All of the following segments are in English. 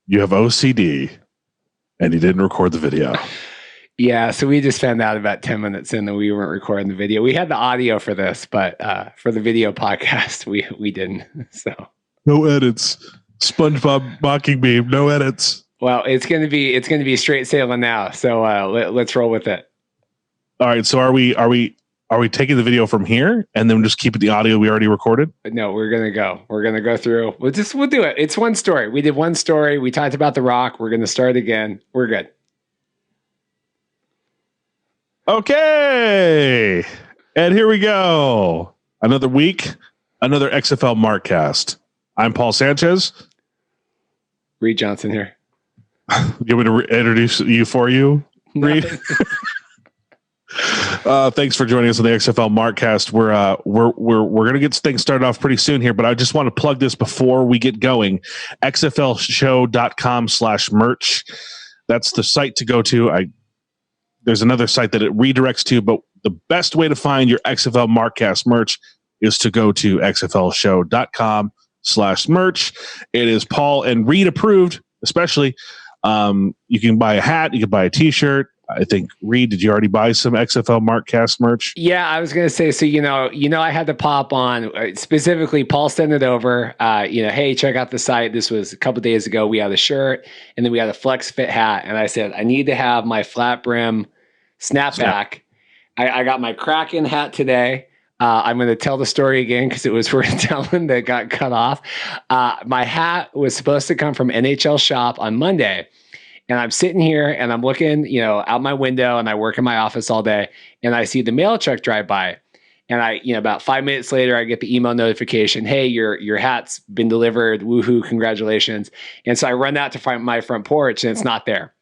You have OCD, and you didn't record the video. Yeah, so we just found out about 10 minutes in that we weren't recording the video. We had the audio for this, but for the video podcast, we didn't. So no edits. SpongeBob mocking me. No edits. Well, it's gonna be straight sailing now. So let's roll with it. All right. So are we taking the video from here and then just keep it the audio we already recorded? No, we're gonna go through. We'll do it. It's one story. We did one story. We talked about The Rock. We're gonna start again. We're good. Okay. And here we go. Another week, another XFL Markcast. I'm Paul Sanchez. Reed Johnson here. You want me to introduce you for you, Reed? Thanks for joining us on the XFL Markcast. We're gonna get things started off pretty soon here, but I just want to plug this before we get going. XFLshow.com/merch. That's the site to go to. There's another site that it redirects to, but the best way to find your XFL Markcast merch is to go to XFLshow.com/merch. It is Paul and Reed approved, especially. You can buy a hat, you can buy a t-shirt. I think, Reed, did you already buy some XFL Markcast merch? Yeah, I was going to say, so, I had to pop on, specifically, Paul sent it over, hey, check out the site. This was a couple days ago. We had a shirt, and then we had a Flex Fit hat. And I said, I need to have my flat brim snapback. I got my Kraken hat today. I'm going to tell the story again because it was worth telling that got cut off. My hat was supposed to come from NHL Shop on Monday. And I'm sitting here and I'm looking, out my window, and I work in my office all day, and I see the mail truck drive by. And about 5 minutes later, I get the email notification, hey, your hat's been delivered. Woohoo, congratulations. And so I run out to my front porch, and it's not there.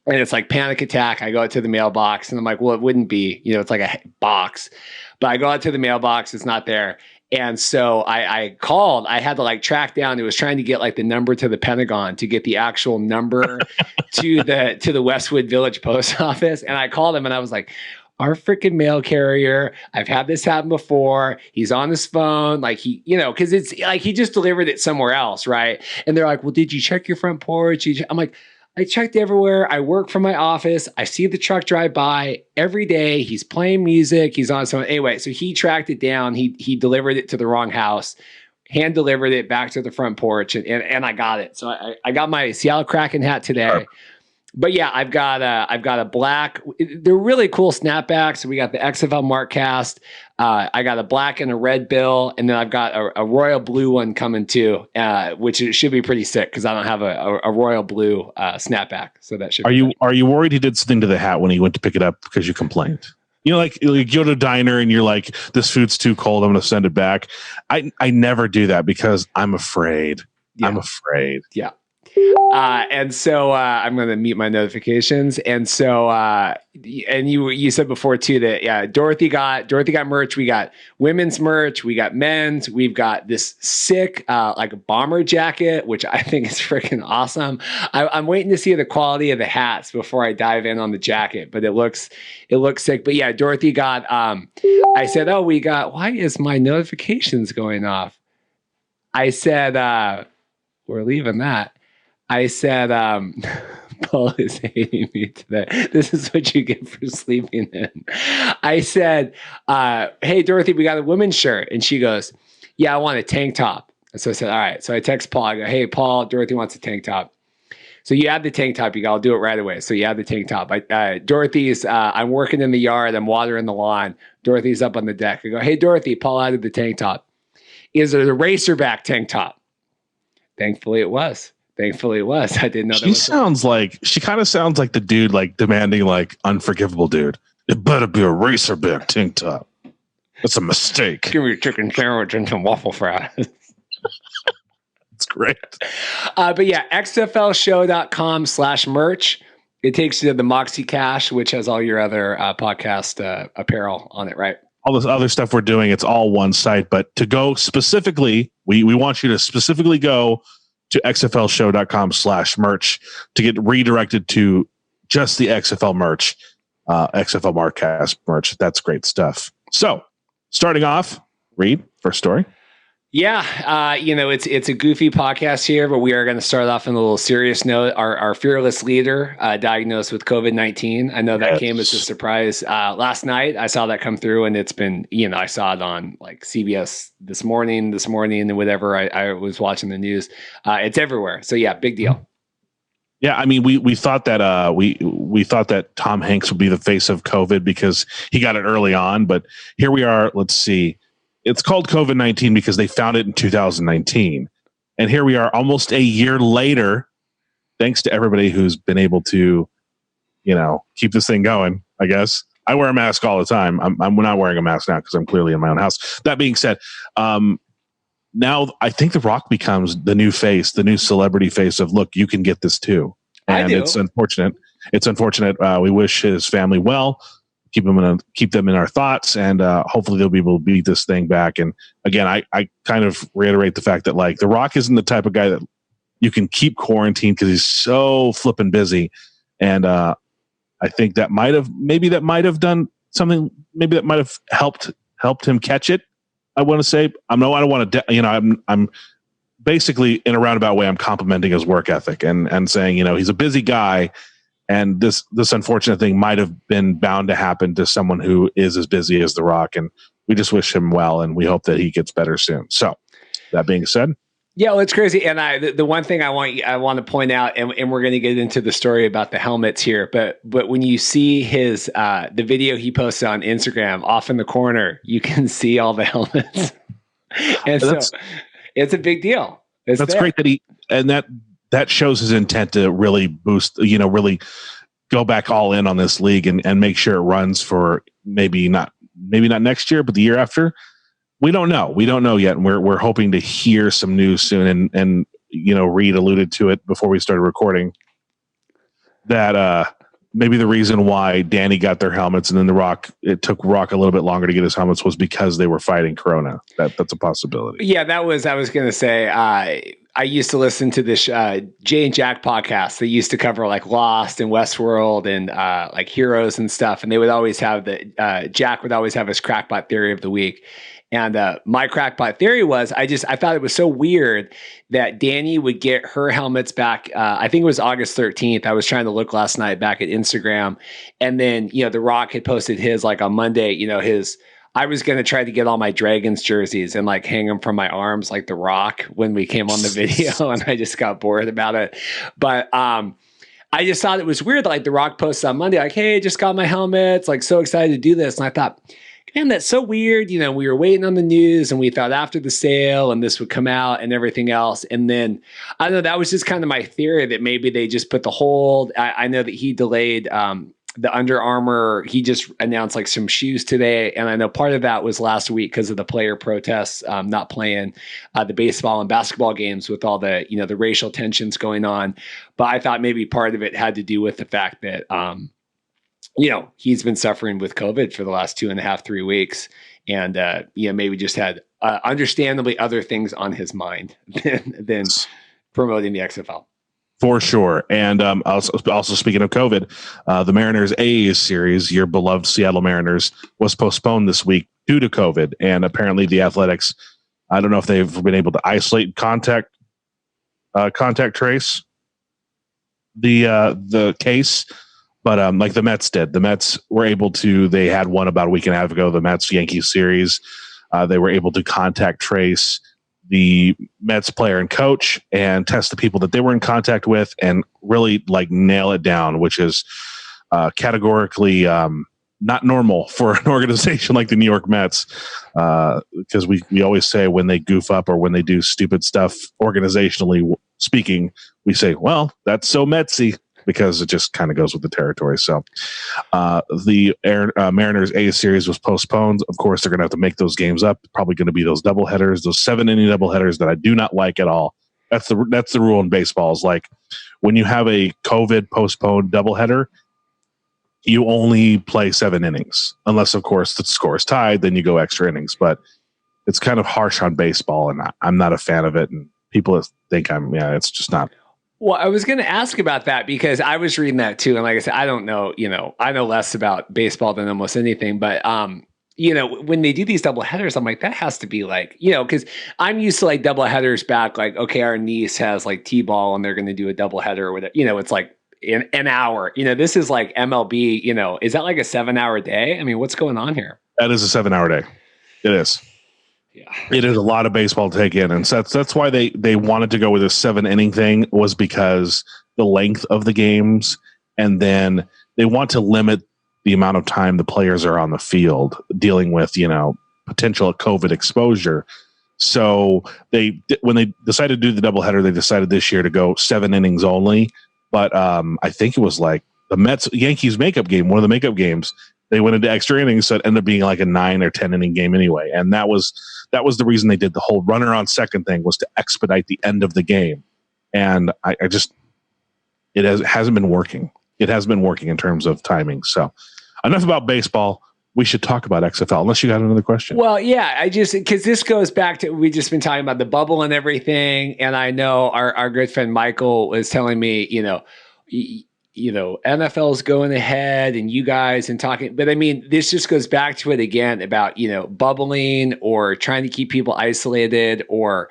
And it's like panic attack. I go out to the mailbox, and I'm like, well, it wouldn't be, it's like a box. But I go out to the mailbox, it's not there. And so I called. I had to track down. It was trying to get the number to the Pentagon to get the actual number to the Westwood Village Post Office. And I called him, and I was like, our freaking mail carrier, I've had this happen before. He's on his phone. Because it's he just delivered it somewhere else, right? And they're like, well, did you check your front porch? I'm like, I checked everywhere. I work from my office. I see the truck drive by every day. He's playing music. He's on someone. Anyway, so he tracked it down. He delivered it to the wrong house, hand delivered it back to the front porch, and I got it. So I got my Seattle Kraken hat today. But yeah, I've got a black. They're really cool snapbacks. We got the XFL Markcast. I got a black and a red bill, and then I've got a royal blue one coming too, which should be pretty sick because I don't have a royal blue snapback. So that should. Are you worried he did something to the hat when he went to pick it up because you complained? You go to a diner and you're like, this food's too cold, I'm going to send it back. I never do that because I'm afraid. Yeah. I'm afraid. Yeah. And so I'm going to mute my notifications. And so, and you said before too that Dorothy got merch. We got women's merch. We got men's. We've got this sick bomber jacket, which I think is freaking awesome. I'm waiting to see the quality of the hats before I dive in on the jacket, but it looks sick. But yeah, Dorothy got. I said, oh, we got. Why is my notifications going off? I said, we're leaving that. I said, Paul is hating me today. This is what you get for sleeping in. I said, hey, Dorothy, we got a women's shirt. And she goes, yeah, I want a tank top. And so I said, all right. So I text Paul. I go, hey, Paul, Dorothy wants a tank top. So you add the tank top. I'll do it right away. So you add the tank top. Dorothy's, I'm working in the yard. I'm watering the lawn. Dorothy's up on the deck. I go, hey, Dorothy, Paul added the tank top. Is it a racerback tank top? Thankfully it was. I didn't know that. She kind of sounds like the dude demanding Unforgivable dude. It better be a racerback tank top. That's a mistake. Give me a chicken sandwich and some waffle fries. It's great. But yeah, xflshow.com/merch. It takes you to the Moxie Cash, which has all your other podcast apparel on it, right? All this other stuff we're doing, it's all one site. But to go specifically, we want you to specifically go to xflshow.com/merch to get redirected to just the XFL merch. XFL Markcast merch. That's great stuff. So starting off, Reed, first story. Yeah, it's a goofy podcast here, but we are going to start off on a little serious note. Our fearless leader diagnosed with COVID-19. I know that came as a surprise last night. I saw that come through, and it's been, I saw it on like CBS this morning, and whatever. I was watching the news. It's everywhere. So yeah, big deal. Yeah, I mean, we thought that we thought that Tom Hanks would be the face of COVID because he got it early on, but here we are. Let's see. It's called COVID-19 because they found it in 2019. And here we are almost a year later, thanks to everybody who's been able to, keep this thing going, I guess. I wear a mask all the time. I'm not wearing a mask now because I'm clearly in my own house. That being said, now I think The Rock becomes the new face, the new celebrity face of, look, you can get this too. And it's unfortunate. It's unfortunate. We wish his family well. Keep them in our thoughts, and hopefully they'll be able to beat this thing back. And again, I kind of reiterate the fact that like The Rock isn't the type of guy that you can keep quarantined because he's so flipping busy. And I think that might have done something. Maybe that might have helped him catch it. I want to say I don't want to. I'm basically in a roundabout way. I'm complimenting his work ethic and saying he's a busy guy. And this unfortunate thing might have been bound to happen to someone who is as busy as The Rock, and we just wish him well, and we hope that he gets better soon. So, that being said, yeah, well, it's crazy. And the one thing I want to point out, and we're going to get into the story about the helmets here, but when you see his the video he posted on Instagram, off in the corner, you can see all the helmets, and so it's a big deal. That's great that shows his intent to really boost, really go back all in on this league and make sure it runs for maybe not next year, but the year after. We don't know. We don't know yet. And we're hoping to hear some news soon. And Reed alluded to it before we started recording that maybe the reason why Danny got their helmets and then it took Rock a little bit longer to get his helmets was because they were fighting Corona. That's a possibility. Yeah, I was going to say, I used to listen to this Jay and Jack podcast. They used to cover like Lost and Westworld and like Heroes and stuff. And they would always have Jack would always have his crackpot theory of the week. And my crackpot theory was I thought it was so weird that Danny would get her helmets back. I think it was August 13th. I was trying to look last night back at Instagram. And then, The Rock had posted his like on Monday, I was going to try to get all my Dragons jerseys and like hang them from my arms like The Rock when we came on the video, and I just got bored about it. But I just thought it was weird. Like The Rock posted on Monday, like, hey, just got my helmets, like so excited to do this. And I thought, man, that's so weird. We were waiting on the news and we thought after the sale and this would come out and everything else. And then I don't know, that was just kind of my theory that maybe they just put the hold. I know that he delayed the Under Armour. He just announced like some shoes today. And I know part of that was last week because of the player protests, not playing the baseball and basketball games with all the, the racial tensions going on. But I thought maybe part of it had to do with the fact that, he's been suffering with COVID for the last 2.5, 3 weeks. And, maybe just had understandably other things on his mind than promoting the XFL. For sure. And also speaking of COVID, the Mariners A's series, your beloved Seattle Mariners, was postponed this week due to COVID. And apparently the Athletics, I don't know if they've been able to isolate contact trace the case, but like the Mets did. The Mets were able to, they had one about a week and a half ago, the Mets-Yankees series. They were able to contact trace the Mets player and coach and test the people that they were in contact with and really like nail it down, which is categorically not normal for an organization like the New York Mets. Because we always say when they goof up or when they do stupid stuff, organizationally speaking, we say, well, that's so Metsy, because it just kind of goes with the territory. So the Mariners A series was postponed. Of course, they're going to have to make those games up. Probably going to be those doubleheaders, those 7-inning doubleheaders that I do not like at all. That's the rule in baseball. Is like when you have a COVID postponed doubleheader, you only play 7 innings, unless of course the score is tied. Then you go extra innings. But it's kind of harsh on baseball, and I'm not a fan of it. And people think it's just not. Well, I was going to ask about that because I was reading that too. And like I said, I don't know, I know less about baseball than almost anything, but, when they do these double headers, I'm like, that has to be like, because I'm used to like double headers back, like, okay, our niece has like T-ball and they're going to do a double header with it. It's like an hour, this is like MLB, is that like a 7-hour day? I mean, what's going on here? That is a 7-hour day. It is. Yeah. It is a lot of baseball to take in. And so that's why they wanted to go with a 7-inning thing, was because the length of the games, and then they want to limit the amount of time the players are on the field dealing with, potential COVID exposure. So when they decided to do the doubleheader, they decided this year to go 7 innings only. But I think it was like the Yankees makeup game, one of the makeup games, they went into extra innings, so it ended up being like a 9 or 10 inning game anyway. And that was the reason they did the whole runner on second thing, was to expedite the end of the game. And it hasn't been working. It has been working in terms of timing. So enough about baseball. We should talk about XFL, unless you got another question. Well, yeah, because this goes back to, we just been talking about the bubble and everything. And I know our good friend Michael was telling me, NFL's going ahead and you guys and talking, but I mean, this just goes back to it again about, bubbling or trying to keep people isolated, or,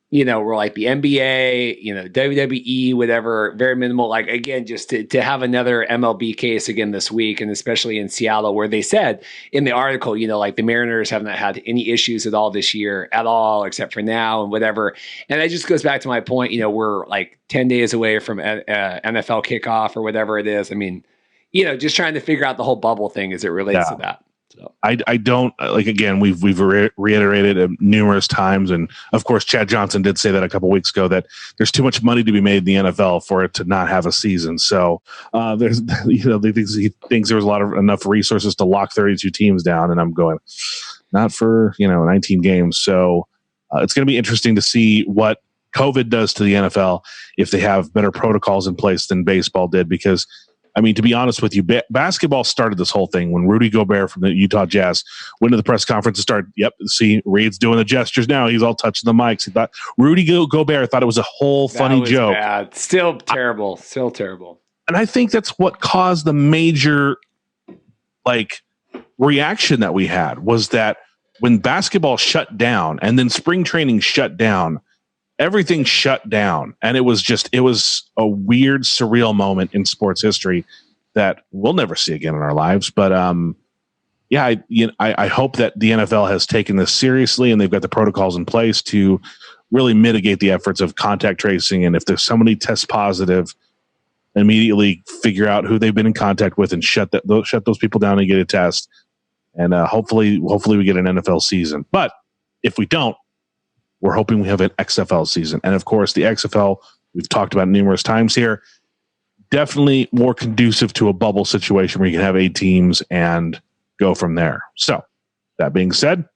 we're like the NBA, WWE, whatever, very minimal. Like, again, just to have another MLB case again this week, and especially in Seattle, where they said in the article, like the Mariners haven't had any issues at all this year at all, except for now and whatever. And that just goes back to my point, we're like 10 days away from NFL kickoff or whatever it is. I mean, just trying to figure out the whole bubble thing as it relates to that. So I don't like, again, we've reiterated it numerous times, and of course Chad Johnson did say that a couple weeks ago, that there's too much money to be made in the NFL for it to not have a season. So there's he thinks there was enough resources to lock 32 teams down, and I'm going, not for 19 games. So it's going to be interesting to see what COVID does to the NFL, if they have better protocols in place than baseball did, because I mean, to be honest with you, basketball started this whole thing when Rudy Gobert from the Utah Jazz went to the press conference and started, see, Reed's doing the gestures now. He's all touching the mics. He thought Rudy Gobert thought it was a whole funny joke. Bad. Still terrible. Still terrible. And I think that's what caused the major reaction that we had, was that when basketball shut down and then spring training shut down, everything shut down, and it was a weird, surreal moment in sports history that we'll never see again in our lives. But I hope that the NFL has taken this seriously, and they've got the protocols in place to really mitigate the efforts of contact tracing. And if there's somebody tests positive, immediately figure out who they've been in contact with and shut those people down and get a test. And hopefully we get an NFL season. But if we don't, we're hoping we have an XFL season. And of course, the XFL, we've talked about numerous times here, definitely more conducive to a bubble situation where you can have 8 teams and go from there. So that being said,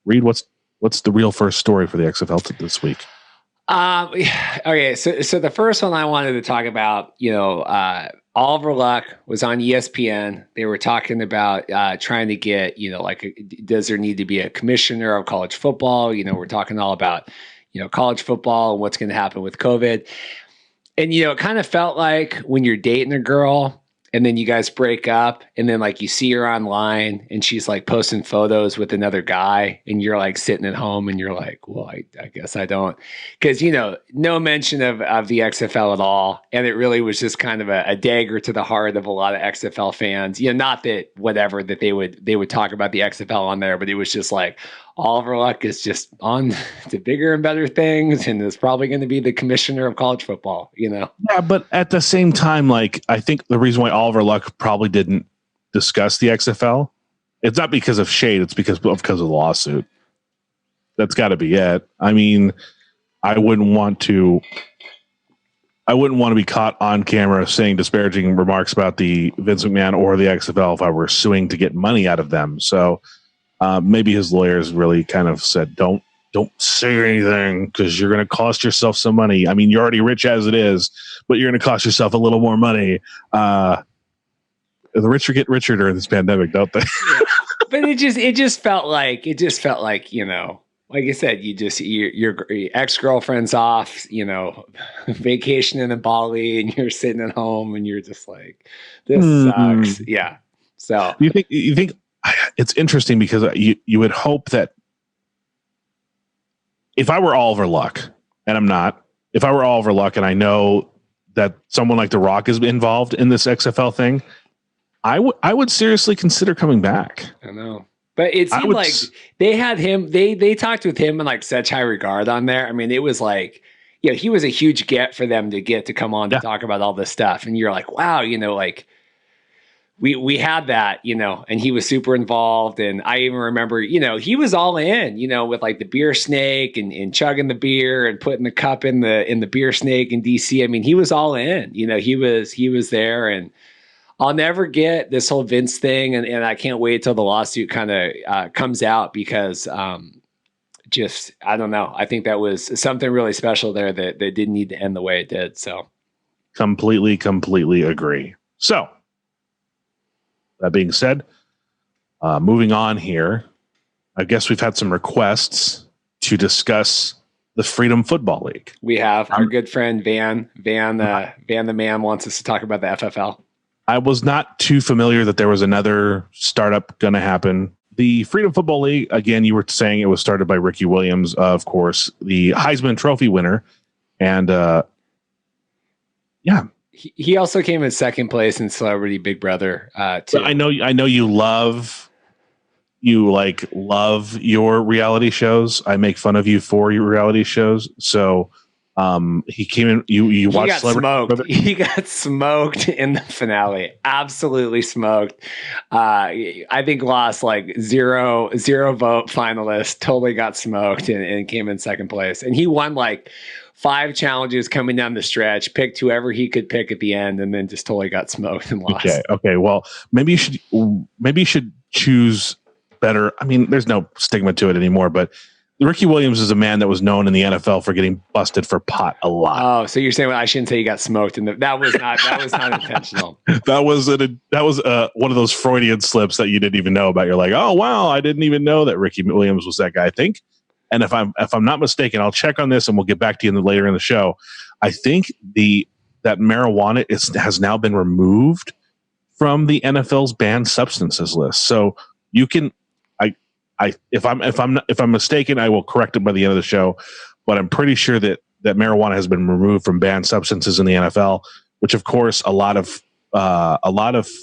Reed, what's the real first story for the XFL this week? Okay. So the first one I wanted to talk about, Oliver Luck was on ESPN. They were talking about trying to get, does there need to be a commissioner of college football? We're talking all about, college football and what's going to happen with COVID. And, it kind of felt like when you're dating a girl and then you guys break up, and then you see her online and she's posting photos with another guy, and you're sitting at home and you're like, well, I guess I don't, because, no mention of the XFL at all. And it really was just kind of a dagger to the heart of a lot of XFL fans, not that whatever, that they would talk about the XFL on there, but it was just like, Oliver Luck is just on to bigger and better things, and is probably going to be the commissioner of college football, Yeah, but at the same time, I think the reason why Oliver Luck probably didn't discuss the XFL, it's not because of shade, it's because of the lawsuit. That's got to be it. I mean, I wouldn't want to be caught on camera saying disparaging remarks about the Vince McMahon or the XFL if I were suing to get money out of them. So maybe his lawyers really kind of said, don't say anything, because you're going to cost yourself some money. I mean, you're already rich as it is, but you're going to cost yourself a little more money. The richer get richer during this pandemic, don't they? But it just felt like, like I said, your ex-girlfriend's off, vacationing in Bali, and you're sitting at home, and you're just like, this sucks. Yeah. So you think it's interesting because you would hope that if I were Oliver Luck, and I'm not, if I were Oliver Luck, and I know that someone like The Rock is involved in this XFL thing, I would seriously consider coming back. I know. But it seemed like they had him, they talked with him in like such high regard on there. I mean, it was like, he was a huge get for them to get to come on to talk about all this stuff. And you're like, wow, like we had that, and he was super involved. And I even remember, he was all in, with like the beer snake and chugging the beer and putting the cup in the beer snake in DC. I mean, he was all in, he was there. And I'll never get this whole Vince thing, and I can't wait till the lawsuit kind of comes out because I don't know. I think that was something really special there that didn't need to end the way it did. So completely agree. So that being said, moving on here, I guess we've had some requests to discuss the Freedom Football League. We have our good friend Van the man wants us to talk about the FFL. I was not too familiar that there was another startup going to happen. The Freedom Football League, again, you were saying it was started by Ricky Williams, of course, the Heisman Trophy winner. And he also came in second place in Celebrity Big Brother too. I know you love your reality shows. I make fun of you for your reality shows. So he came in. You watched Celebrity. He got smoked in the finale. Absolutely smoked. I think lost like zero vote finalist. Totally got smoked and came in second place. And he won like 5 challenges coming down the stretch. Picked whoever he could pick at the end, and then just totally got smoked and lost. Okay. Well, maybe you should choose better. I mean, there's no stigma to it anymore, but Ricky Williams is a man that was known in the NFL for getting busted for pot a lot. Oh, so you're saying I shouldn't say he got smoked, and that was not intentional. That was one of those Freudian slips that you didn't even know about. You're like, oh wow, I didn't even know that Ricky Williams was that guy. I think, and if I'm not mistaken, I'll check on this and we'll get back to you later in the show. I think that marijuana has now been removed from the NFL's banned substances list. So you can. If I'm mistaken, I will correct it by the end of the show. But I'm pretty sure that marijuana has been removed from banned substances in the NFL, which of course a lot of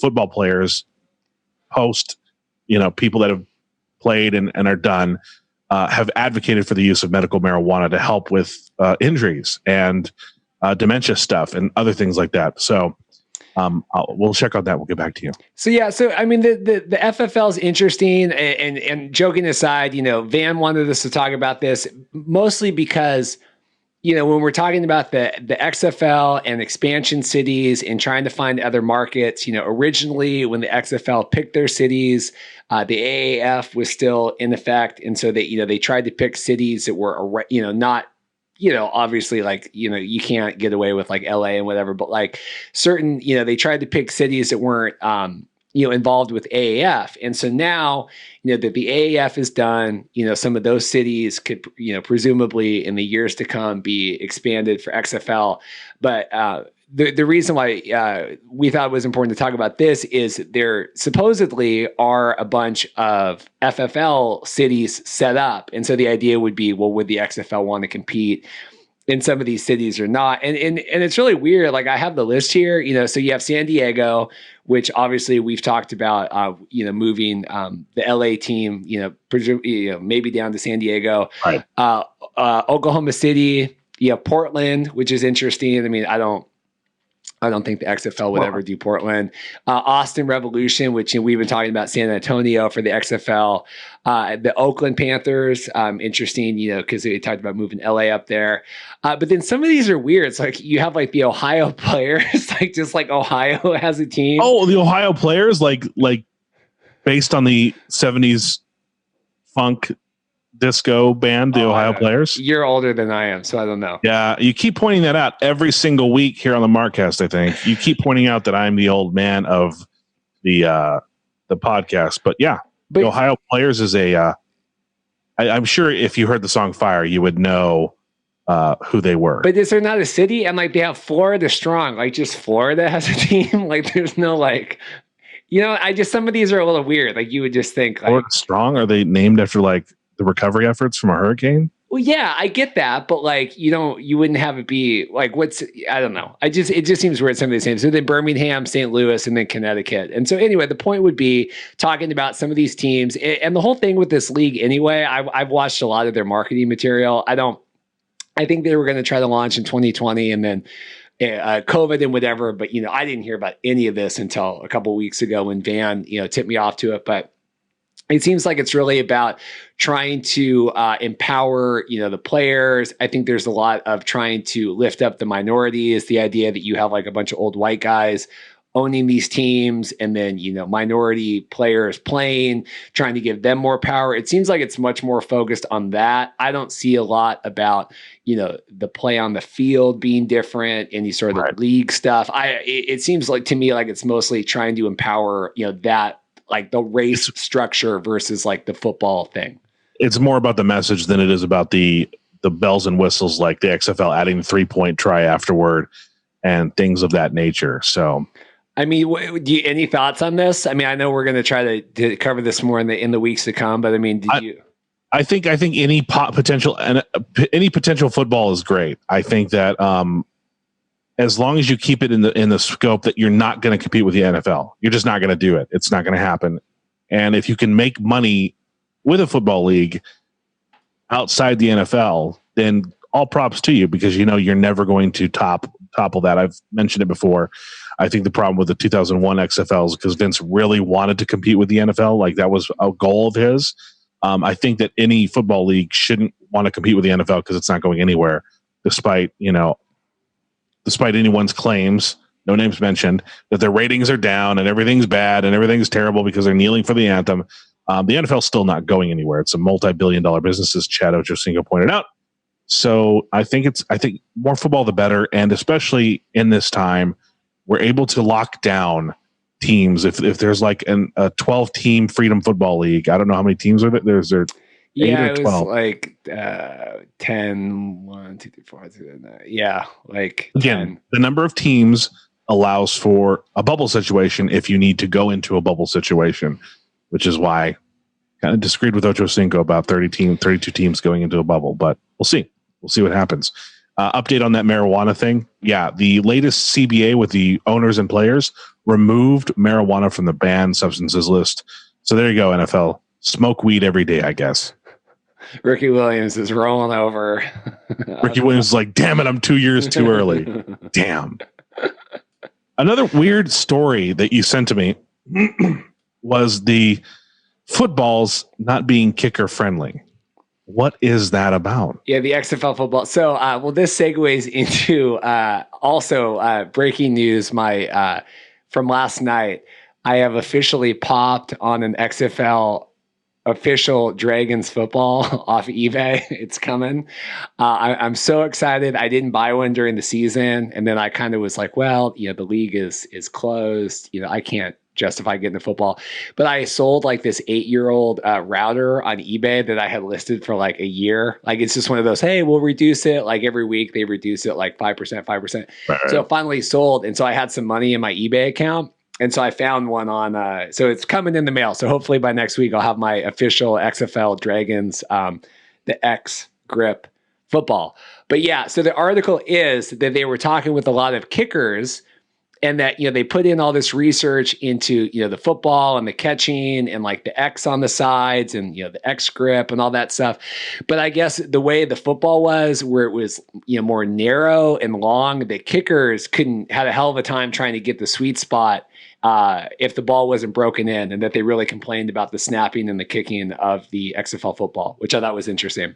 football players post, people that have played and are done have advocated for the use of medical marijuana to help with injuries and dementia stuff and other things like that. So. We'll check on that. We'll get back to you. So I mean, the FFL is interesting, and joking aside, Van wanted us to talk about this mostly because, when we're talking about the XFL and expansion cities and trying to find other markets, originally when the XFL picked their cities, the AAF was still in effect, and so they tried to pick cities that were not. Obviously like, you can't get away with like LA and whatever, but like certain, they tried to pick cities that weren't, involved with AAF. And so now, that the AAF is done, some of those cities could, presumably in the years to come be expanded for XFL. But, the reason why we thought it was important to talk about this is there supposedly are a bunch of FFL cities set up. And so the idea would be, well, would the XFL want to compete in some of these cities or not? And it's really weird. Like I have the list here, so you have San Diego, which obviously we've talked about, moving the LA team, maybe down to San Diego, right. Oklahoma City, Portland, which is interesting. I mean, I don't think the XFL would ever do Portland. Austin Revolution, which we've been talking about San Antonio for the XFL. The Oakland Panthers, interesting, because they talked about moving LA up there. But then some of these are weird. It's like you have like the Ohio players, like just like Ohio has a team. Oh, the Ohio players, like based on the 70s funk disco band, the Ohio players. You're older than I am, so I don't know. Yeah, you keep pointing that out every single week here on the Markcast. I think you keep pointing out that I'm the old man of the podcast, but yeah, the Ohio players is a I'm sure if you heard the song Fire, you would know who they were. But is there not a city? And like they have Florida Strong, like just Florida has a team. Like there's no like, some of these are a little weird. Like you would just think like Florida Strong, are they named after like the recovery efforts from a hurricane? Well, yeah, I get that, but like you wouldn't have it be like I don't know. It just seems weird. Some of these names. So then Birmingham, St. Louis, and then Connecticut. And so anyway, the point would be talking about some of these teams and the whole thing with this league. Anyway, I've watched a lot of their marketing material. I think they were going to try to launch in 2020, and then COVID and whatever. But I didn't hear about any of this until a couple of weeks ago when Van tipped me off to it. But it seems like it's really about trying to empower, the players. I think there's a lot of trying to lift up the minorities. The idea that you have like a bunch of old white guys owning these teams, and then minority players playing, trying to give them more power. It seems like it's much more focused on that. I don't see a lot about the play on the field being different, any sort of league stuff. It seems like to me like it's mostly trying to empower that. Like the race structure versus like the football thing. It's more about the message than it is about the bells and whistles, like the XFL adding the 3-point try afterward and things of that nature. So, I mean, any thoughts on this? I mean, I know we're going to try to cover this more in the weeks to come, but I mean, I think any potential football is great. I think that as long as you keep it in the scope that you're not going to compete with the NFL, you're just not going to do it. It's not going to happen. And if you can make money with a football league outside the NFL, then all props to you, because you're never going to topple that. I've mentioned it before. I think the problem with the 2001 XFL is because Vince really wanted to compete with the NFL. Like that was a goal of his. I think that any football league shouldn't want to compete with the NFL because it's not going anywhere, despite anyone's claims, no names mentioned, that their ratings are down and everything's bad and everything's terrible because they're kneeling for the anthem. The NFL's still not going anywhere. It's a multi-billion-dollar business, as Chad Ochocinco pointed out. So I think more football the better, and especially in this time, we're able to lock down teams. If there's like a 12-team Freedom Football League, I don't know how many teams are there. There's 8 or 12. Was like 10, 1, 2, 3, 4, 5, 6, 7, 8. Yeah, like again, 10. The number of teams allows for a bubble situation if you need to go into a bubble situation, which is why I kind of disagreed with Ochocinco about 32 teams going into a bubble. But we'll see. We'll see what happens. Update on that marijuana thing. Yeah, the latest CBA with the owners and players removed marijuana from the banned substances list. So there you go, NFL. Smoke weed every day, I guess. Ricky Williams is rolling over. Ricky Williams is like, damn it, I'm 2 years too early. Damn. Another weird story that you sent to me was the footballs not being kicker friendly. What is that about? Yeah, the XFL football. So, this segues into also breaking news. From last night, I have officially popped on an XFL official Dragons football off eBay. It's coming. I'm so excited. I didn't buy one during the season, and then I kind of was like, well, the league is closed. I can't justify getting the football. But I sold like this 8-year-old router on eBay that I had listed for like a year. Like it's just one of those, hey, we'll reduce it. Like every week they reduce it like 5%. Right. So it finally sold. And so I had some money in my eBay account. And so I found one on, so it's coming in the mail. So hopefully by next week, I'll have my official XFL Dragons, the X grip football. But yeah, so the article is that they were talking with a lot of kickers, and that, they put in all this research into, the football and the catching and like the X on the sides and, the X grip and all that stuff. But I guess the way the football was, where it was, more narrow and long, the kickers had a hell of a time trying to get the sweet spot if the ball wasn't broken in, and that they really complained about the snapping and the kicking of the XFL football, which I thought was interesting.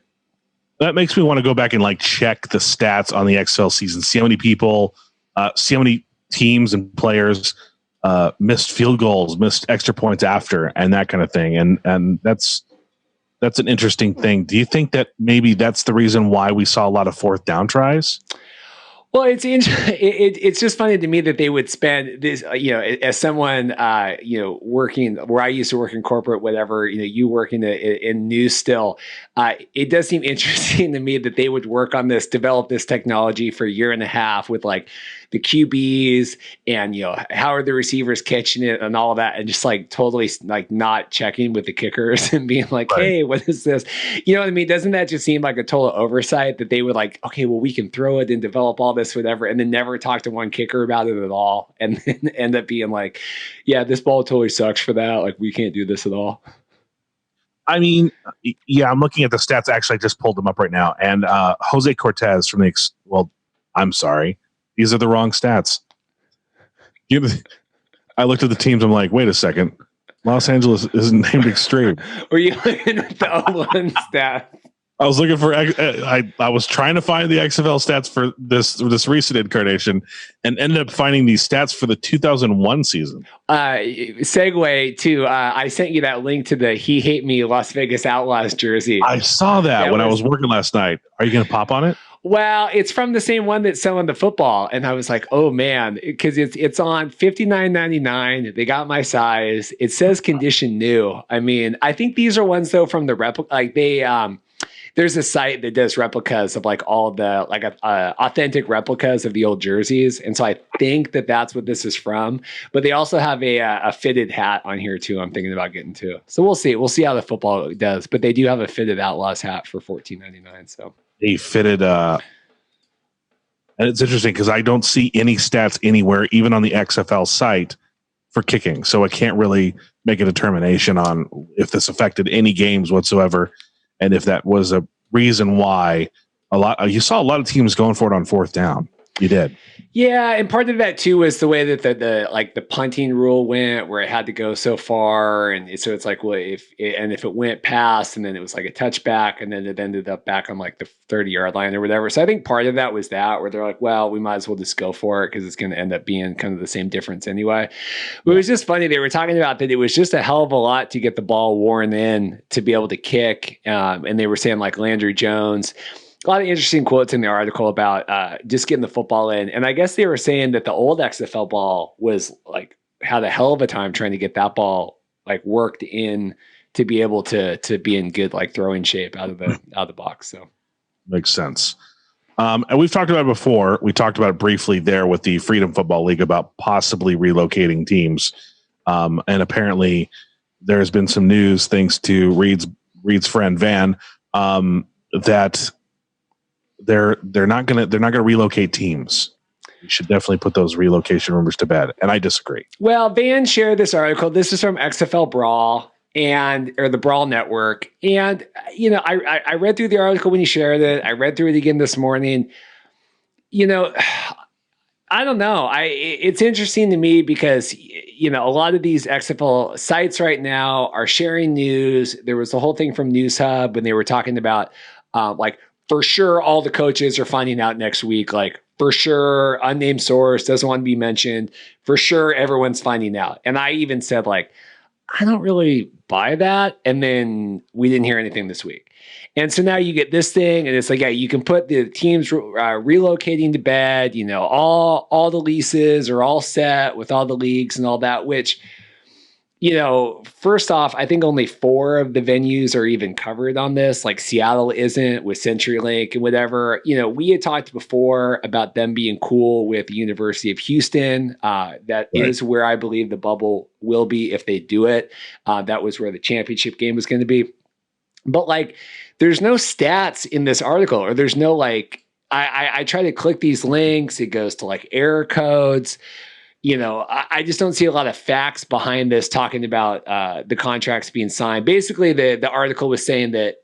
That makes me want to go back and like check the stats on the XFL season, see how many people, see how many teams and players missed field goals, missed extra points after, and that kind of thing. And that's an interesting thing. Do you think that maybe that's the reason why we saw a lot of fourth down tries? Well, it's just funny to me that they would spend this, as someone, working where I used to work in corporate, whatever, you working in news still. It does seem interesting to me that they would work on this, develop this technology for a year and a half with like the QBs and, how are the receivers catching it and all of that. And just like totally like not checking with the kickers and being like, Right. hey, what is this? You know what I mean? Doesn't that just seem like a total oversight that they would like, okay, well, we can throw it and develop all this, whatever, and then never talk to one kicker about it at all. And then end up being like, yeah, this ball totally sucks for that. Like, we can't do this at all. I mean, yeah, I'm looking at the stats. Actually, I just pulled them up right now. And Jose Cortez from I'm sorry. These are the wrong stats. I looked at the teams. I'm like, wait a second. Los Angeles isn't named Extreme. Were you looking at the O1 stats? I was looking for. I was trying to find the XFL stats for this recent incarnation, and ended up finding these stats for the 2001 season. Segue to I sent you that link to the "He Hate Me" Las Vegas Outlaws jersey. I saw that when I was working last night. Are you going to pop on it? Well, it's from the same one that's selling the football, and I was like, "Oh man," because it's on $59.99. They got my size. It says condition new. I mean, I think these are ones though from the replica. Like they there's a site that does replicas of like all of the like authentic replicas of the old jerseys, and so I think that's what this is from. But they also have a fitted hat on here too. I'm thinking about getting to. So we'll see. We'll see how the football does. But they do have a fitted Outlaws hat for $14.99. So they fitted. And it's interesting because I don't see any stats anywhere, even on the XFL site, for kicking. So I can't really make a determination on if this affected any games whatsoever. And if that was a reason why you saw a lot of teams going for it on fourth down. You did. Yeah, and part of that too was the way that the punting rule went, where it had to go so far, and so it's like, well, if it went past, and then it was like a touchback, and then it ended up back on like the 30-yard line or whatever. So I think part of that was that, where they're like, well, we might as well just go for it because it's going to end up being kind of the same difference anyway. But it was just funny. They were talking about that it was just a hell of a lot to get the ball worn in to be able to kick, and they were saying like Landry Jones. A lot of interesting quotes in the article about just getting the football in. And I guess they were saying that the old XFL ball was like had a hell of a time trying to get that ball like worked in to be able to be in good like throwing shape out of the box. So makes sense. And we've talked about it before. We talked about it briefly there with the Freedom Football League about possibly relocating teams. And apparently there has been some news thanks to Reed's friend Van that they're not gonna relocate teams. You should definitely put those relocation rumors to bed. And I disagree. Well, Van shared this article. This is from XFL Brawl or the Brawl Network. And I read through the article when he shared it. I read through it again this morning. I don't know. It's interesting to me because a lot of these XFL sites right now are sharing news. There was the whole thing from News Hub when they were talking about like, for sure, all the coaches are finding out next week. Like, for sure, unnamed source doesn't want to be mentioned. For sure, everyone's finding out. And I even said, like, I don't really buy that. And then we didn't hear anything this week. And so now you get this thing, and it's like, yeah, you can put the teams relocating to bed. All the leases are all set with all the leagues and all that, which, first off, I think only 4 of the venues are even covered on this. Like Seattle isn't with CenturyLink and whatever. We had talked before about them being cool with the University of Houston. That is where I believe the bubble will be if they do it. That was where the championship game was going to be. But like, there's no stats in this article, or there's no like, I try to click these links. It goes to like error codes. I just don't see a lot of facts behind this talking about the contracts being signed. Basically, the article was saying that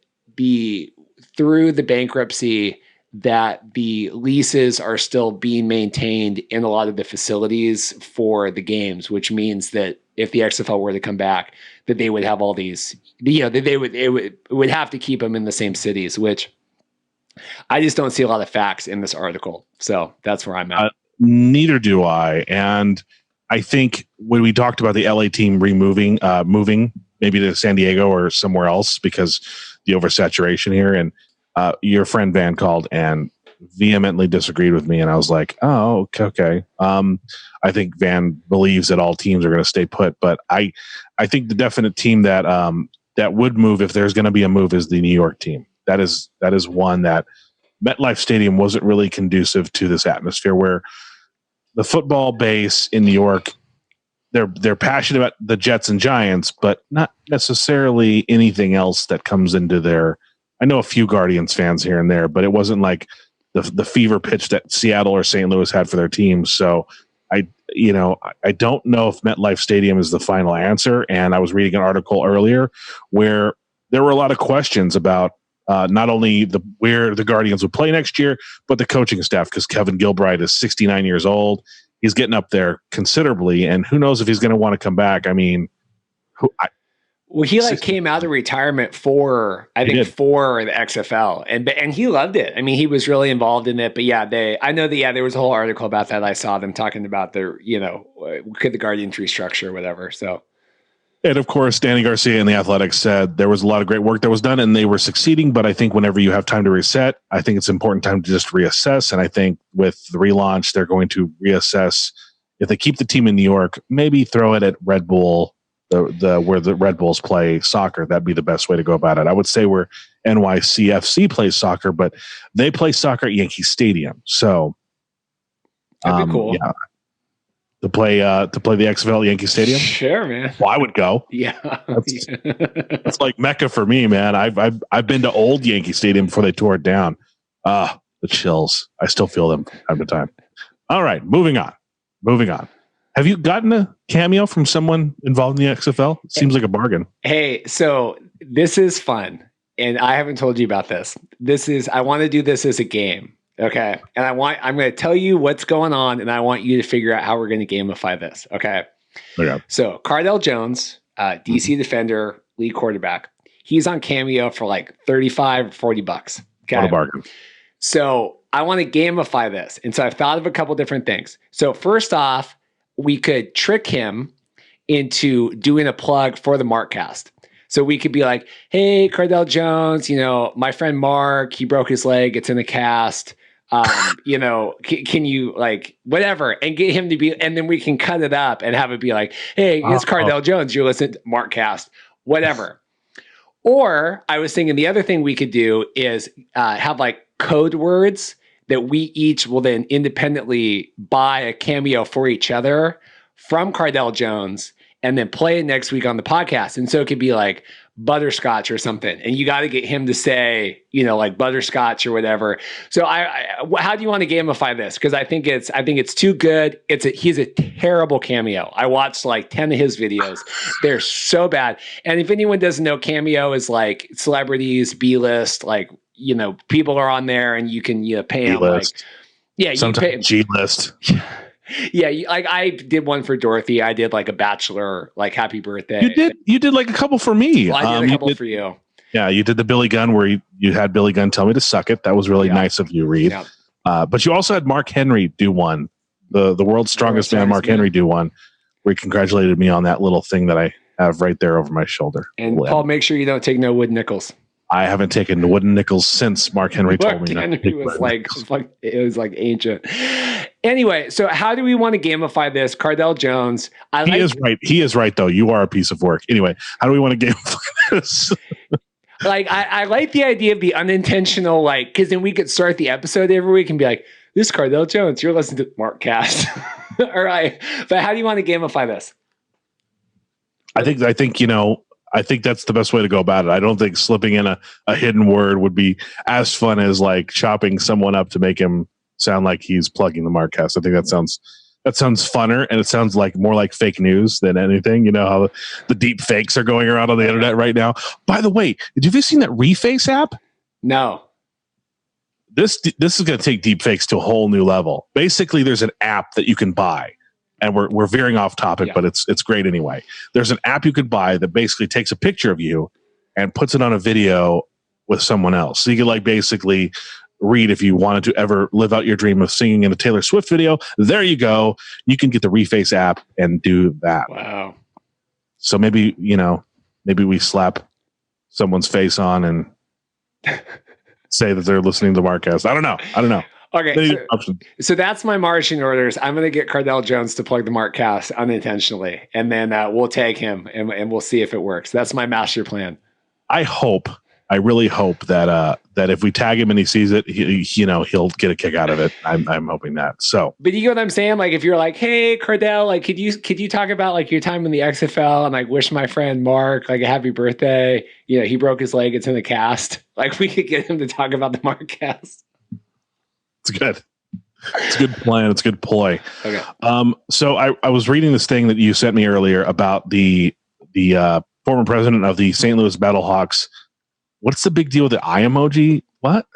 through the bankruptcy, that the leases are still being maintained in a lot of the facilities for the games, which means that if the XFL were to come back, that they would have all these, that it would have to keep them in the same cities, which I just don't see a lot of facts in this article. So that's where I'm at. Neither do I. And I think when we talked about the LA team moving maybe to San Diego or somewhere else because the oversaturation here, and your friend Van called and vehemently disagreed with me, and I was like, oh, okay. I think Van believes that all teams are going to stay put, but I think the definite team that that would move if there's going to be a move is the New York team. That is one that MetLife Stadium wasn't really conducive to this atmosphere where the football base in New York, they're passionate about the Jets and Giants, but not necessarily anything else that comes into their. I know a few Guardians fans here and there, but it wasn't like the fever pitch that Seattle or St. Louis had for their teams. So I don't know if MetLife Stadium is the final answer. And I was reading an article earlier where there were a lot of questions about not only where the Guardians would play next year, but the coaching staff, because Kevin Gilbride is 69 years old. He's getting up there considerably, and who knows if he's going to want to come back. I mean, he came out of retirement for the XFL, and he loved it. I mean, he was really involved in it. But there was a whole article about that. I saw them talking about could the Guardians restructure, whatever. So. And of course, Danny Garcia and the Athletics said there was a lot of great work that was done and they were succeeding. But I think whenever you have time to reset, I think it's important time to just reassess. And I think with the relaunch, they're going to reassess. If they keep the team in New York, maybe throw it at Red Bull, where the Red Bulls play soccer. That'd be the best way to go about it. I would say where NYCFC plays soccer, but they play soccer at Yankee Stadium. So that'd be cool. Yeah. To play the XFL Yankee Stadium? Sure, man. Well, I would go. Yeah. That's like Mecca for me, man. I've been to old Yankee Stadium before they tore it down. The chills. I still feel them from time to time. All right, moving on. Have you gotten a cameo from someone involved in the XFL? It seems like a bargain. Hey, so this is fun, and I haven't told you about this. I want to do this as a game. Okay. And I'm going to tell you what's going on, and I want you to figure out how we're going to gamify this. Okay. So Cardell Jones, DC defender, lead quarterback. He's on Cameo for like $35 or $40. Okay. What a bargain. So I want to gamify this. And so I've thought of a couple different things. So first off, we could trick him into doing a plug for the Markcast. So we could be like, hey, Cardell Jones, my friend Mark, he broke his leg. It's in the cast. Can you whatever, and get him to be, and then we can cut it up and have it be like, hey, it's Cardell Jones. You're listening to Markcast, whatever. Or I was thinking the other thing we could do is have code words that we each will then independently buy a cameo for each other from Cardell Jones and then play it next week on the podcast. And so it could be like butterscotch or something. And you got to get him to say, butterscotch or whatever. So how do you want to gamify this? Because I think it's too good. He's a terrible cameo. I watched 10 of his videos. They're so bad. And if anyone doesn't know, Cameo is like celebrities, B-list, people are on there and you can pay them B-list. Sometimes G-list. Yeah, I did one for Dorothy. I did a bachelor, happy birthday. You did a couple for me. Well, I did a couple for you. Yeah, you did the Billy Gunn where you had Billy Gunn tell me to suck it. That was really nice of you, Reed. Yeah. But you also had Mark Henry do one, the world's strongest man, Mark Henry, do one, where he congratulated me on that little thing that I have right there over my shoulder. And Paul, make sure you don't take no wood nickels. I haven't taken wooden nickels since Mark Henry told me. It was ancient. Anyway, so how do we want to gamify this? Cardell Jones. He is right. He is right, though. You are a piece of work. Anyway, how do we want to gamify this? I like the idea of the unintentional, because then we could start the episode every week and be like, this is Cardell Jones. You're listening to Markcast. All right. But how do you want to gamify this? I think that's the best way to go about it. I don't think slipping in a hidden word would be as fun as chopping someone up to make him sound like he's plugging the Markcast. I think that sounds funner, and it sounds more like fake news than anything. You know how the deep fakes are going around on the internet right now. By the way, have you seen that Reface app? No. This is going to take deep fakes to a whole new level. Basically, there's an app that you can buy. And we're veering off topic, but it's great anyway. There's an app you could buy that basically takes a picture of you and puts it on a video with someone else. So you could basically read if you wanted to ever live out your dream of singing in a Taylor Swift video. There you go. You can get the Reface app and do that. Wow. So maybe we slap someone's face on and say that they're listening to the Markcast. I don't know. Okay, so that's my marching orders. I'm going to get Cardell Jones to plug the Markcast unintentionally, and then we'll tag him, and we'll see if it works. That's my master plan. I really hope that if we tag him and he sees it, he'll get a kick out of it. I'm hoping that. So, but you get what I'm saying? Like, if you're like, hey, Cardell, like, could you talk about like your time in the XFL and like wish my friend Mark like a happy birthday? He broke his leg. It's in the cast. Like, we could get him to talk about the Markcast. It's good. It's a good plan. It's a good ploy. Okay. So I was reading this thing that you sent me earlier about the former president of the St. Louis Battlehawks. What's the big deal with the eye emoji? What?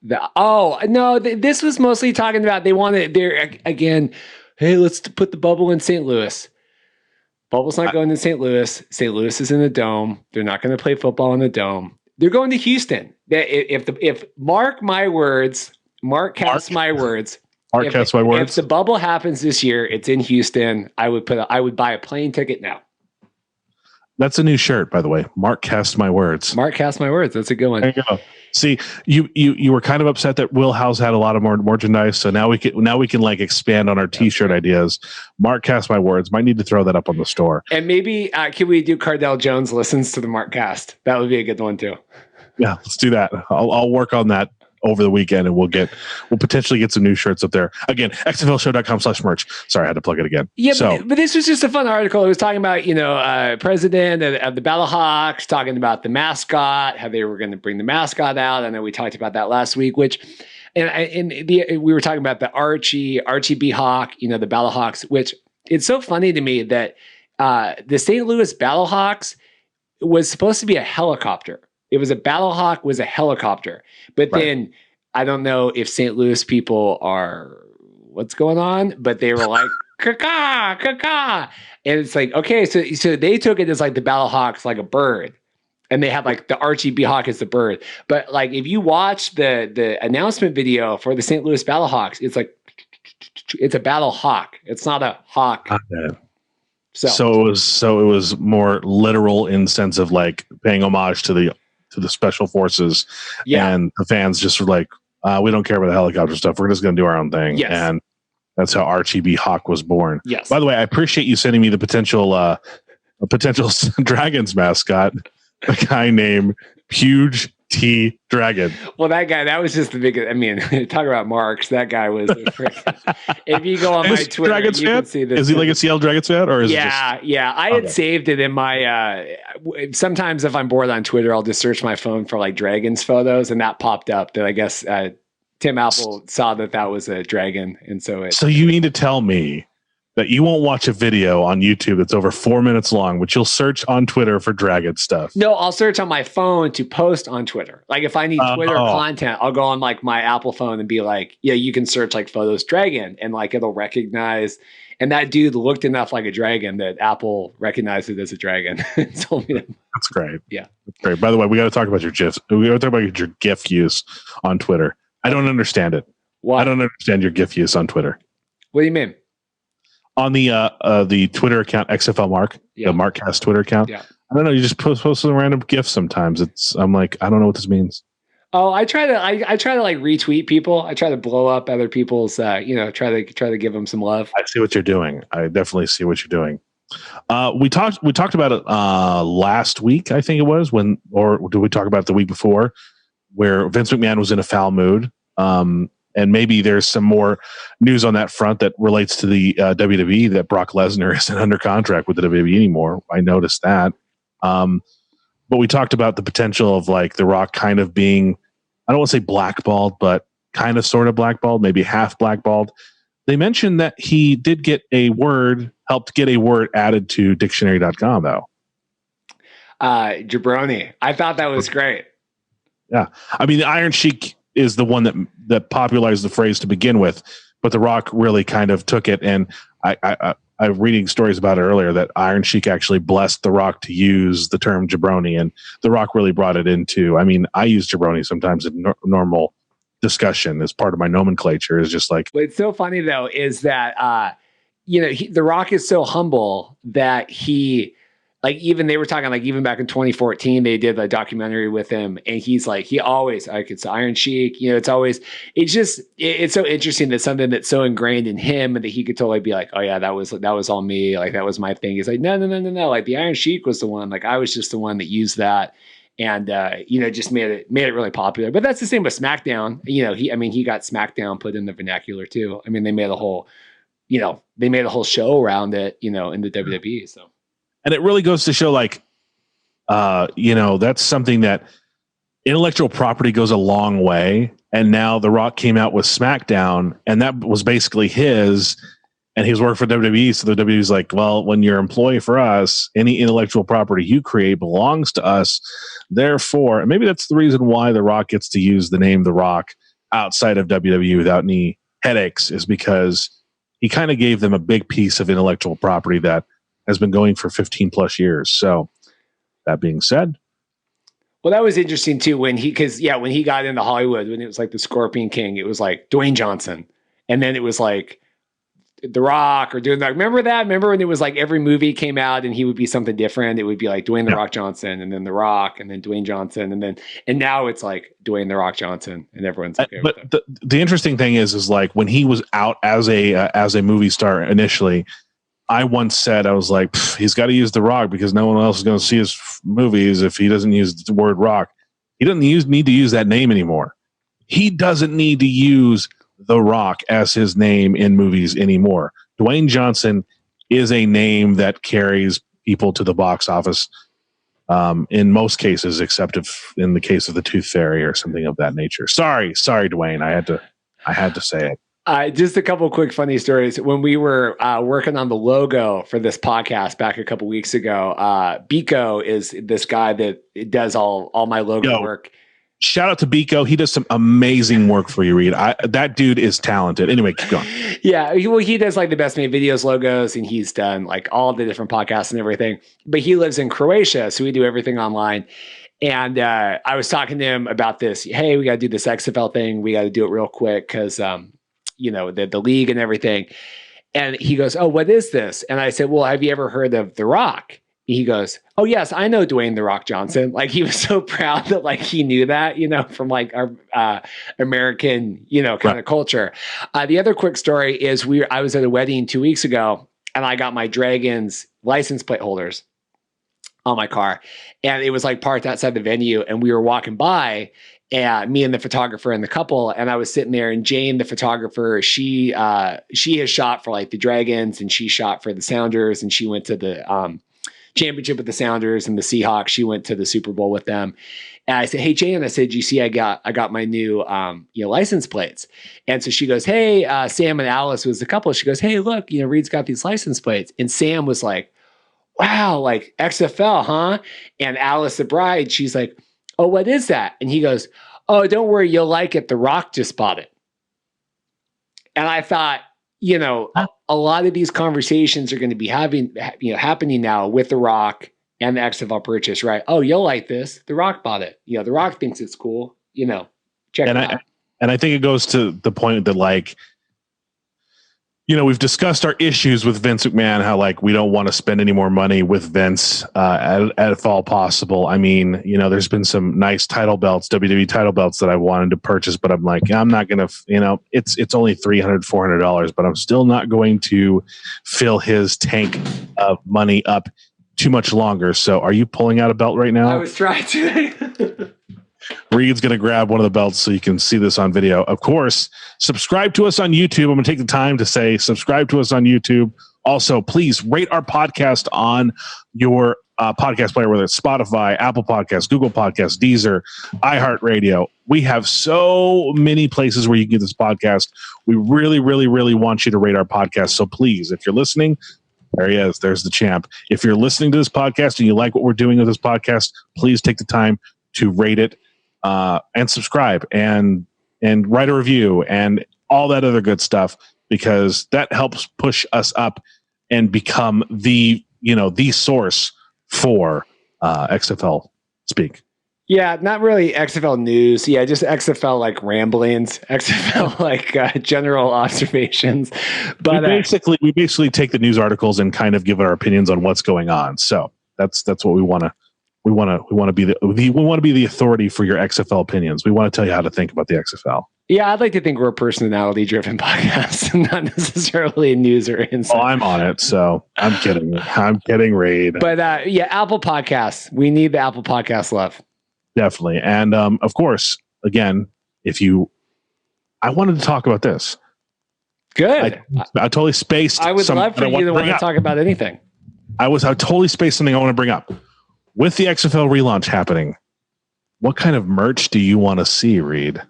This was mostly talking about they wanted there again. Hey, let's put the bubble in St. Louis. Bubble's not going to St. Louis. St. Louis is in the dome. They're not going to play football in the dome. They're going to Houston. If mark my words, Mark casts my words. Mark casts my words. If the bubble happens this year, it's in Houston. I would buy a plane ticket now. That's a new shirt, by the way. Mark cast my words. Mark cast my words. That's a good one. There you go. See, you were kind of upset that Will House had a lot of more merchandise, so now we can like expand on our T-shirt ideas. Mark cast my words. Might need to throw that up on the store. And maybe can we do Cardell Jones listens to the Markcast? That would be a good one too. Yeah, let's do that. I'll work on that over the weekend, and we'll potentially get some new shirts up there. Again, xflshow.com/merch. Sorry, I had to plug it again. Yeah, but this was just a fun article. It was talking about, president of the Battlehawks, talking about the mascot, how they were going to bring the mascot out. I know we talked about that last week, we were talking about the Archie B. Hawk, the Battlehawks, which it's so funny to me that the St. Louis Battlehawks was supposed to be a helicopter. It was a Battlehawk was a helicopter. But then I don't know if St. Louis people are what's going on, but they were like, caca, caca. And it's like, okay, so they took it as like the Battlehawks like a bird. And they had like the Archie B. Hawk as the bird. But like if you watch the announcement video for the St. Louis Battlehawks, it's like it's a Battlehawk. It's not a hawk. Okay. So it was more literal in sense of like paying homage to the special forces, and the fans just were like, we don't care about the helicopter stuff. We're just going to do our own thing. Yes. And that's how Archie B. Hawk was born. Yes. By the way, I appreciate you sending me the potential Dragons mascot, a guy named Huge T Dragon. Well, that guy, that was just the biggest. I mean, talk about marks. That guy was. If you go on my Twitter, Dragons you fan? can see this. Is he like a Seattle Dragons fan, or is I had saved it in my. Sometimes if I'm bored on Twitter, I'll just search my phone for like Dragons photos, and that popped up. That I guess Tim Apple saw that was a dragon, and so. So you mean to tell me that you won't watch a video on YouTube that's over 4 minutes long, but you'll search on Twitter for dragon stuff? No, I'll search on my phone to post on Twitter. Like if I need Twitter content, I'll go on like my Apple phone and be like, yeah, you can search like photos dragon, and like it'll recognize. And that dude looked enough like a dragon that Apple recognized it as a dragon. Told me that. That's great. Yeah. That's great. By the way, we got to talk about your GIFs. We got to talk about your GIF use on Twitter. I don't understand it. Why? I don't understand your GIF use on Twitter. What do you mean? On the Twitter account XFL Mark, the Markcast Twitter account. Yeah. I don't know. You just post some random GIFs sometimes. I'm like, I don't know what this means. Oh, I try to like retweet people. I try to blow up other people's. Try to give them some love. I see what you're doing. I definitely see what you're doing. We talked about it last week. I think it was or did we talk about it the week before, where Vince McMahon was in a foul mood. And maybe there's some more news on that front that relates to the WWE, that Brock Lesnar isn't under contract with the WWE anymore. I noticed that. But we talked about the potential of like The Rock kind of being, I don't want to say blackballed, but kind of sort of blackballed, maybe half blackballed. They mentioned that he did helped get a word added to dictionary.com though. Jabroni. I thought that was great. Yeah. I mean, the Iron Sheik is the one that popularized the phrase to begin with, but The Rock really kind of took it. And I'm reading stories about it earlier that Iron Sheik actually blessed The Rock to use the term jabroni, and The Rock really brought it into. I mean, I use jabroni sometimes in normal discussion as part of my nomenclature. Is just like. What's so funny though is that The Rock is so humble that he like even they were talking like even back in 2014 they did a documentary with him, and he's like he always like it's Iron Sheik, it's always it's so interesting that something that's so ingrained in him that he could totally be like, oh yeah, that was all me, like that was my thing. He's like no, like the Iron Sheik was the one, like I was just the one that used that, and just made it really popular. But that's the same with SmackDown. He got SmackDown put in the vernacular too. I mean, they made a whole show around it, in the WWE. So, and it really goes to show, like, that's something that intellectual property goes a long way. And now The Rock came out with SmackDown, and that was basically his. And he was working for WWE, so the WWE's like, well, when you're an employee for us, any intellectual property you create belongs to us. Therefore, and maybe that's the reason why The Rock gets to use the name The Rock outside of WWE without any headaches, is because he kind of gave them a big piece of intellectual property that has been going for 15 plus years. So that being said. Well, that was interesting too when he got into Hollywood, when it was like the Scorpion King, it was like Dwayne Johnson. And then it was like The Rock or doing that. Remember that? Remember when it was like every movie came out and he would be something different? It would be like Dwayne The Rock Johnson, and then The Rock, and then Dwayne Johnson, and now it's like Dwayne The Rock Johnson, and everyone's okay with that. But the interesting thing is like when he was out as a movie star initially, I once said, I was like, he's got to use The Rock because no one else is going to see his movies if he doesn't use the word Rock. He doesn't need to use that name anymore. He doesn't need to use The Rock as his name in movies anymore. Dwayne Johnson is a name that carries people to the box office in most cases, except if in the case of the Tooth Fairy or something of that nature. Sorry, Dwayne. I had to say it. Just a couple of quick funny stories. When we were working on the logo for this podcast back a couple weeks ago, Biko is this guy that does all my logo work. Shout out to Biko. He does some amazing work for you, Reed. That dude is talented. Anyway, keep going. Yeah, he does like the Best Made Videos logos, and he's done like all the different podcasts and everything. But he lives in Croatia, so we do everything online. And I was talking to him about this. Hey, we got to do this XFL thing. We got to do it real quick because the league and everything. And he goes, oh, what is this? And I said, well, have you ever heard of The Rock? He goes, oh, yes, I know Dwayne The Rock Johnson. Like he was so proud that like he knew that, from like our American, kind of culture. The other quick story is I was at a wedding 2 weeks ago, and I got my Dragons license plate holders on my car. And it was like parked outside the venue, and we were walking by, and me and the photographer and the couple, and I was sitting there, and Jane, the photographer, she has shot for like the Dragons, and she shot for the Sounders, and she went to the championship with the Sounders and the Seahawks. She went to the Super Bowl with them. And I said, hey, Jane, I said, you see, I got my new, license plates. And so she goes, hey, Sam and Alice was the couple. She goes, hey, look, Reed's got these license plates. And Sam was like, wow, like XFL, huh? And Alice, the bride, she's like, oh, what is that? And he goes, oh, don't worry, you'll like it. The Rock just bought it. And I thought, a lot of these conversations are going to be happening now with The Rock and the XFL purchase, right? Oh, you'll like this. The Rock bought it. The Rock thinks it's cool. Check it out. And I think it goes to the point that, like, we've discussed our issues with Vince McMahon, how like we don't want to spend any more money with Vince if all possible. I mean, there's been some nice title belts, WWE title belts that I wanted to purchase, but I'm like, I'm not going to, it's only $300, $400, but I'm still not going to fill his tank of money up too much longer. So are you pulling out a belt right now? I was trying to. Reed's going to grab one of the belts so you can see this on video. Of course, subscribe to us on YouTube. I'm going to take the time to say subscribe to us on YouTube. Also, please rate our podcast on your podcast player, whether it's Spotify, Apple Podcasts, Google Podcasts, Deezer, iHeartRadio. We have so many places where you can get this podcast. We really, really, really want you to rate our podcast. So please, if you're listening, there he is. There's the champ. If you're listening to this podcast and you like what we're doing with this podcast, please take the time to rate it. And subscribe and write a review and all that other good stuff, because that helps push us up and become the source for XFL speak. Yeah, not really XFL news. Yeah, just XFL like ramblings, XFL like general observations. But we basically take the news articles and kind of give our opinions on what's going on. So That's what we want to. We want to be the authority for your XFL opinions. We want to tell you how to think about the XFL. Yeah, I'd like to think we're a personality-driven podcast, not necessarily news or insight. Oh, I'm on it, so I'm kidding. I'm kidding, Reed. But yeah, Apple Podcasts. We need the Apple Podcast love. Definitely, and of course, again, I wanted to talk about this. Good. I totally spaced. I would love for you to want to talk about anything. I totally spaced something I want to bring up. With the XFL relaunch happening, what kind of merch do you want to see, Reed?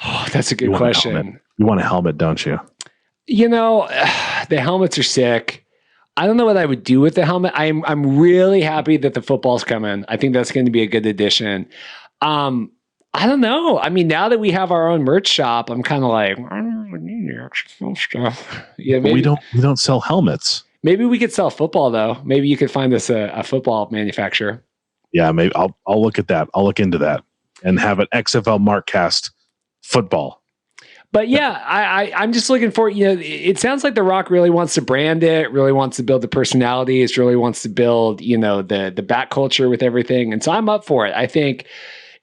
Oh, that's a good question. You want a helmet, don't you? You know, the helmets are sick. I don't know what I would do with the helmet. I'm really happy that the football's coming. I think that's going to be a good addition. I don't know. I mean, now that we have our own merch shop, I'm kind of like, I don't really need the XFL stuff. Yeah, maybe we don't sell helmets. Maybe we could sell football though. Maybe you could find us a football manufacturer. Yeah, maybe I'll look at that. I'll look into that and have an XFL Markcast football. But yeah, I'm just looking for, it sounds like The Rock really wants to brand it, really wants to build the personalities, really wants to build, the back culture with everything. And so I'm up for it. I think,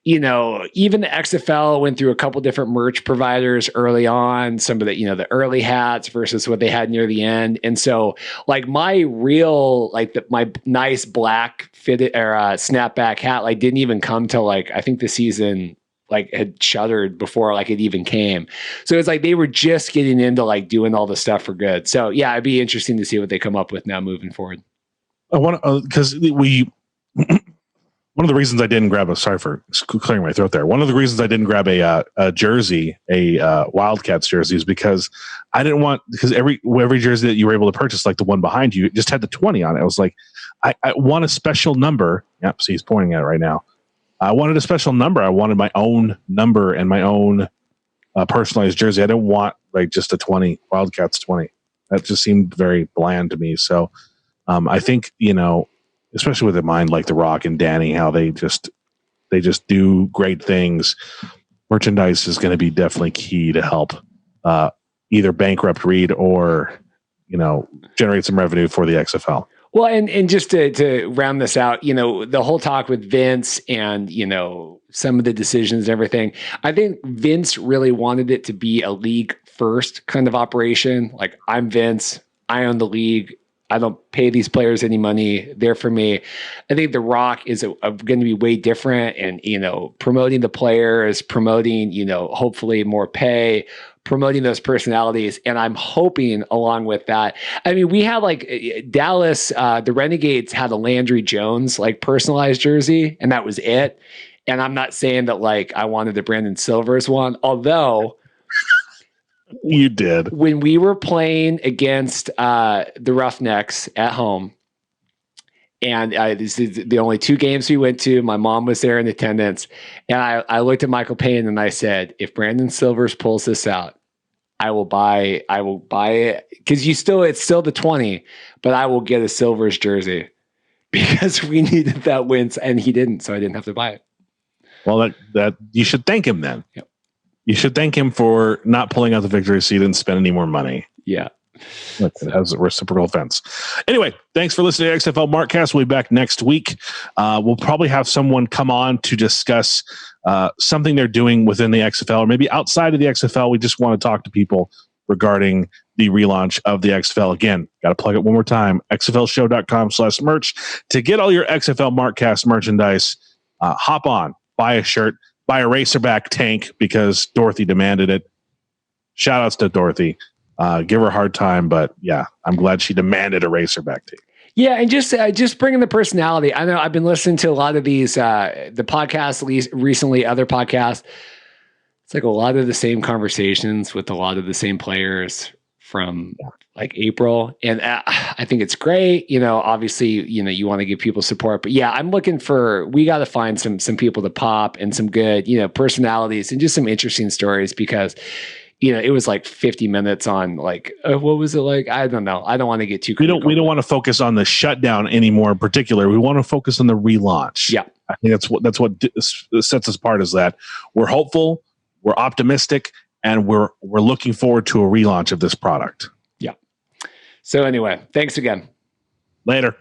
even the XFL went through a couple different merch providers early on, some of the, the early hats versus what they had near the end. And so like my real, my nice black fitted or snapback hat, didn't even come till I think the season had shuttered before it even came. So it's like they were just getting into doing all the stuff for good. So yeah, it'd be interesting to see what they come up with now moving forward. I want to, because one of the reasons I didn't grab sorry for clearing my throat there. One of the reasons I didn't grab a jersey, a Wildcats jersey, is because I didn't want, because every jersey that you were able to purchase, like the one behind you, it just had the 20 on it. I was like, I want a special number. Yep. See, he's pointing at it right now. I wanted a special number. I wanted my own number and my own personalized jersey. I didn't want just a 20, Wildcats 20. That just seemed very bland to me. So I think, especially with a mind like The Rock and Danny, how they just do great things. Merchandise is going to be definitely key to help either bankrupt Reed or, generate some revenue for the XFL. Well, and just to round this out, the whole talk with Vince and, some of the decisions and everything, I think Vince really wanted it to be a league first kind of operation. Like, I'm Vince, I own the league. I don't pay these players any money. They're for me. I think The Rock is going to be way different and, promoting the players, promoting, hopefully more pay, promoting those personalities. And I'm hoping along with that, I mean, we have Dallas, the Renegades had a Landry Jones, personalized jersey, and that was it. And I'm not saying that I wanted the Brandon Silvers one, although you did. When we were playing against the Roughnecks at home, and this is the only 2 games we went to, my mom was there in attendance, and I looked at Michael Payne and I said, if Brandon Silvers pulls this out, I will buy it, because it's still the 20, but I will get a Silvers jersey because we needed that win, and he didn't, so I didn't have to buy it. Well, that you should thank him then. Yep. You should thank him for not pulling out the victory so you didn't spend any more money. Yeah. Look, it has a reciprocal offense. Anyway, thanks for listening to XFL Markcast. We'll be back next week. We'll probably have someone come on to discuss something they're doing within the XFL or maybe outside of the XFL. We just want to talk to people regarding the relaunch of the XFL. Again, got to plug it one more time, xflshow.com/merch. To get all your XFL Markcast merchandise, hop on, buy a shirt, buy a Racerback tank because Dorothy demanded it. Shout outs to Dorothy. Give her a hard time, but yeah, I'm glad she demanded a Racerback tank. Yeah, and just bringing the personality. I know I've been listening to a lot of these, the podcasts recently, other podcasts. It's a lot of the same conversations with a lot of the same players from April. And I think it's great. Obviously, you want to give people support, but yeah, I'm looking we got to find some people to pop and some good, personalities and just some interesting stories because, it was 50 minutes on what was it like? I don't know. I don't want to get too critical. We don't want to focus on the shutdown anymore in particular. We want to focus on the relaunch. Yeah. I think that's what sets us apart is that we're hopeful, we're optimistic, and we're looking forward to a relaunch of this product. Yeah. So anyway, thanks again. Later.